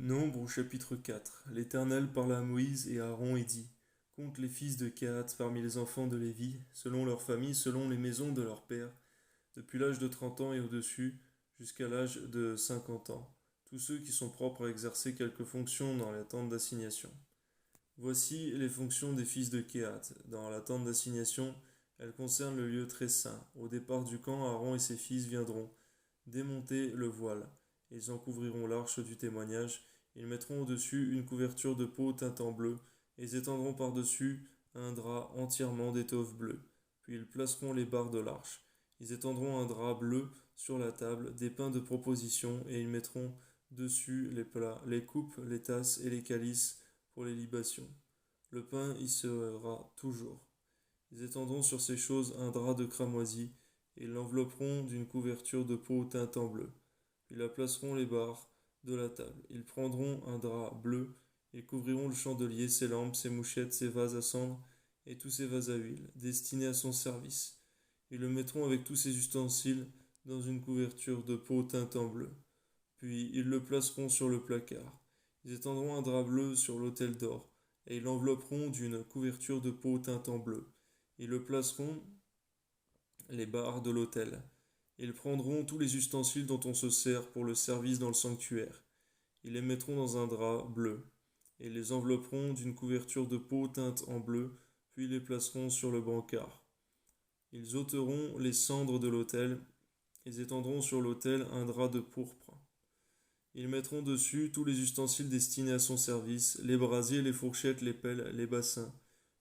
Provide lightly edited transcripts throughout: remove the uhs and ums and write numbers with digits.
Nombre au chapitre 4. L'Éternel parla à Moïse et à Aaron et dit: Compte les fils de Kehath parmi les enfants de Lévi, selon leurs familles, selon les maisons de leurs pères, depuis l'âge de 30 ans et au-dessus, jusqu'à l'âge de 50 ans, tous ceux qui sont propres à exercer quelque fonction dans la tente d'assignation. Voici les fonctions des fils de Kehath. Dans la tente d'assignation, elles concernent le lieu très saint. Au départ du camp, Aaron et ses fils viendront démonter le voile. Ils en couvriront l'arche du témoignage. Ils mettront au-dessus une couverture de peau teinte en bleu, et ils étendront par-dessus un drap entièrement d'étoffe bleue. Puis ils placeront les barres de l'arche. Ils étendront un drap bleu sur la table, des pains de proposition, et ils mettront dessus les plats, les coupes, les tasses et les calices pour les libations. Le pain y sera toujours. Ils étendront sur ces choses un drap de cramoisi, et l'envelopperont d'une couverture de peau teinte en bleu. Puis la placeront les barres de la table. Ils prendront un drap bleu, ils couvriront le chandelier, ses lampes, ses mouchettes, ses vases à cendre, et tous ses vases à huile, destinés à son service. Ils le mettront avec tous ses ustensiles dans une couverture de peau teinte en bleu. Puis ils le placeront sur le placard. Ils étendront un drap bleu sur l'autel d'or, et ils l'envelopperont d'une couverture de peau teinte en bleu. Ils le placeront les barres de l'autel. Ils prendront tous les ustensiles dont on se sert pour le service dans le sanctuaire. Ils les mettront dans un drap bleu, et les envelopperont d'une couverture de peau teinte en bleu, puis les placeront sur le brancard. Ils ôteront les cendres de l'autel, ils étendront sur l'autel un drap de pourpre. Ils mettront dessus tous les ustensiles destinés à son service, les brasiers, les fourchettes, les pelles, les bassins.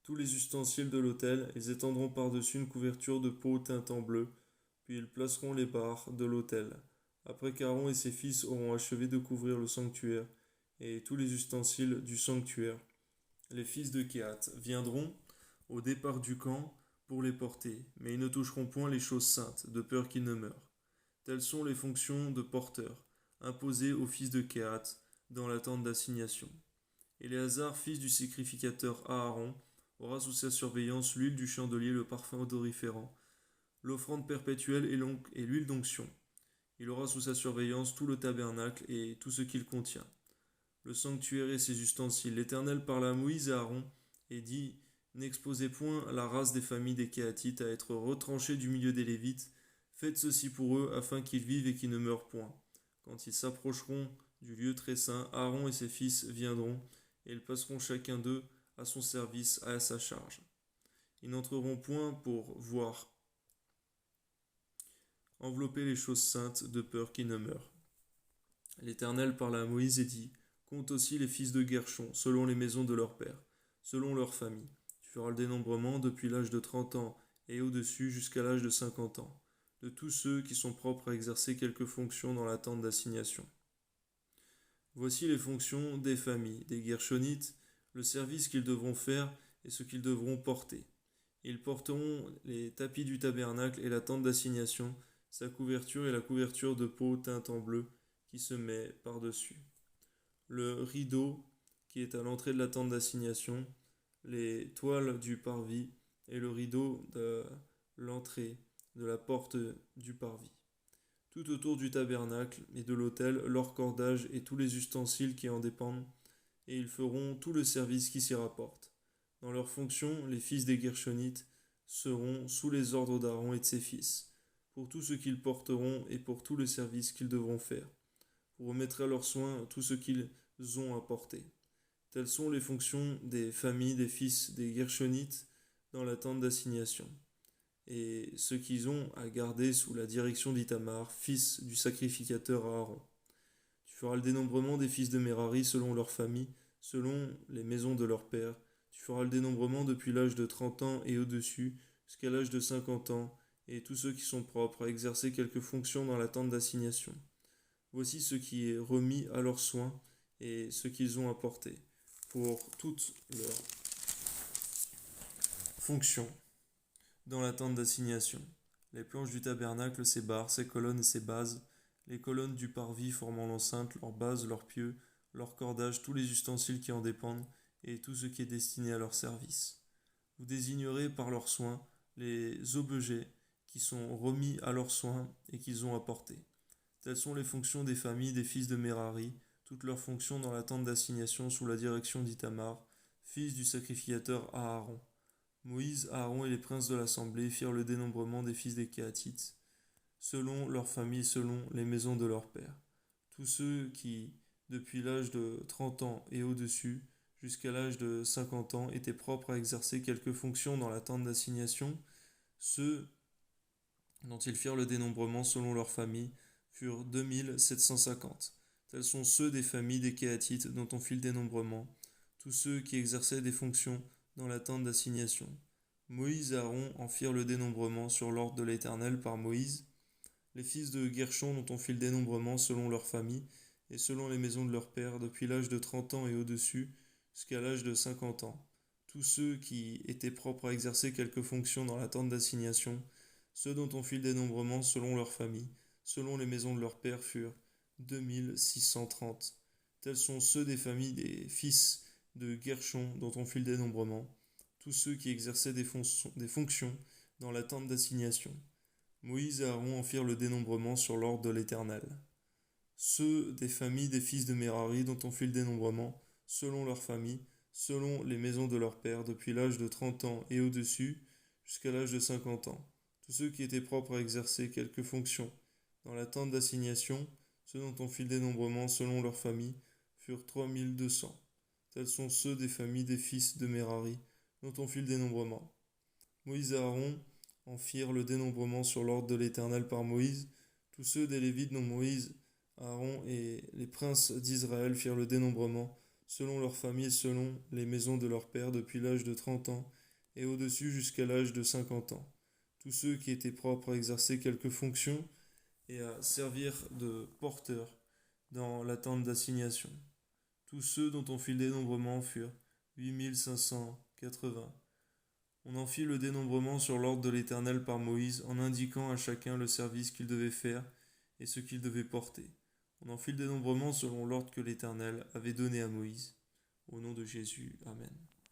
Tous les ustensiles de l'autel, ils étendront par-dessus une couverture de peau teinte en bleu, puis ils placeront les barres de l'autel. Après qu'Aaron et ses fils auront achevé de couvrir le sanctuaire et tous les ustensiles du sanctuaire, les fils de Kehath viendront au départ du camp pour les porter, mais ils ne toucheront point les choses saintes, de peur qu'ils ne meurent. Telles sont les fonctions de porteur, imposées aux fils de Kehath dans la tente d'assignation. Éléazar, fils du sacrificateur Aaron, aura sous sa surveillance l'huile du chandelier, le parfum odoriférant, l'offrande perpétuelle et l'huile d'onction. Il aura sous sa surveillance tout le tabernacle et tout ce qu'il contient, le sanctuaire et ses ustensiles. L'Éternel parla à Moïse et à Aaron et dit: N'exposez point la race des familles des Kéhathites à être retranchée du milieu des Lévites. Faites ceci pour eux, afin qu'ils vivent et qu'ils ne meurent point. Quand ils s'approcheront du lieu très saint, Aaron et ses fils viendront, et ils passeront chacun d'eux à son service, à sa charge. Ils n'entreront point pour voir envelopper les choses saintes, de peur qu'ils ne meurent. L'Éternel parla à Moïse et dit: Compte aussi les fils de Guershon, selon les maisons de leurs pères, selon leurs familles. Tu feras le dénombrement depuis l'âge de 30 ans et au-dessus jusqu'à l'âge de 50 ans, de tous ceux qui sont propres à exercer quelque fonction dans la tente d'assignation. Voici les fonctions des familles, des Guershonites, le service qu'ils devront faire et ce qu'ils devront porter. Ils porteront les tapis du tabernacle et la tente d'assignation, sa couverture et la couverture de peau teinte en bleu qui se met par-dessus. Le rideau qui est à l'entrée de la tente d'assignation, les toiles du parvis et le rideau de l'entrée de la porte du parvis. Tout autour du tabernacle et de l'autel, leur cordage et tous les ustensiles qui en dépendent, et ils feront tout le service qui s'y rapporte. Dans leurs fonctions, les fils des Guershonites seront sous les ordres d'Aaron et de ses fils, pour tout ce qu'ils porteront et pour tout le service qu'ils devront faire. Vous remettrez à leurs soins tout ce qu'ils ont à porter. Telles sont les fonctions des familles des fils des Guershonites dans la tente d'assignation, et ce qu'ils ont à garder sous la direction d'Itamar, fils du sacrificateur Aaron. Tu feras le dénombrement des fils de Merari selon leurs familles, selon les maisons de leurs pères. Tu feras le dénombrement depuis l'âge de 30 ans et au-dessus, jusqu'à l'âge de 50 ans, et tous ceux qui sont propres à exercer quelque fonction dans la tente d'assignation. Voici ce qui est remis à leurs soins et ce qu'ils ont apporté pour toutes leurs fonctions dans la tente d'assignation. Les planches du tabernacle, ses barres, ses colonnes et ses bases, les colonnes du parvis formant l'enceinte, leurs bases, leurs pieux, leurs cordages, tous les ustensiles qui en dépendent, et tout ce qui est destiné à leur service. Vous désignerez par leurs soins les objets qui sont remis à leurs soins et qu'ils ont apportés. Telles sont les fonctions des familles des fils de Merari, toutes leurs fonctions dans la tente d'assignation sous la direction d'Ithamar, fils du sacrificateur Aaron. Moïse, Aaron et les princes de l'assemblée firent le dénombrement des fils des Kéhathites, selon leurs familles, selon les maisons de leurs pères. Tous ceux qui, depuis l'âge de 30 ans et au-dessus, jusqu'à l'âge de 50 ans, étaient propres à exercer quelque fonction dans la tente d'assignation, ceux dont ils firent le dénombrement selon leurs familles, furent 2750. Tels sont ceux des familles des Kéhathites dont on fit le dénombrement, tous ceux qui exerçaient des fonctions dans la tente d'assignation. Moïse et Aaron en firent le dénombrement sur l'ordre de l'Éternel par Moïse. Les fils de Guershon dont on fit le dénombrement selon leurs familles et selon les maisons de leurs pères, depuis l'âge de 30 ans et au-dessus, jusqu'à l'âge de 50 ans. Tous ceux qui étaient propres à exercer quelque fonction dans la tente d'assignation, ceux dont on fit le dénombrement selon leurs familles, selon les maisons de leurs pères, furent 2630. Tels sont ceux des familles des fils de Guershon dont on fit le dénombrement, tous ceux qui exerçaient des fonctions dans la tente d'assignation. Moïse et Aaron en firent le dénombrement sur l'ordre de l'Éternel. Ceux des familles des fils de Mérari dont on fit le dénombrement, selon leurs familles, selon les maisons de leurs pères, depuis l'âge de 30 ans et au-dessus, jusqu'à l'âge de 50 ans. Tous ceux qui étaient propres à exercer quelque fonction dans la tente d'assignation, ceux dont on fit le dénombrement selon leurs familles, furent 3200. Tels sont ceux des familles des fils de Mérari dont on fit le dénombrement. Moïse et Aaron en firent le dénombrement sur l'ordre de l'Éternel par Moïse. Tous ceux des Lévites dont Moïse, Aaron et les princes d'Israël firent le dénombrement, selon leurs familles, selon les maisons de leurs pères, depuis l'âge de 30 ans et au-dessus jusqu'à l'âge de 50 ans. Tous ceux qui étaient propres à exercer quelque fonction et à servir de porteurs dans la tente d'assignation. Tous ceux dont on fit le dénombrement furent 8580. On en fit le dénombrement sur l'ordre de l'Éternel par Moïse, en indiquant à chacun le service qu'il devait faire et ce qu'il devait porter. On en fit le dénombrement selon l'ordre que l'Éternel avait donné à Moïse. Au nom de Jésus, Amen.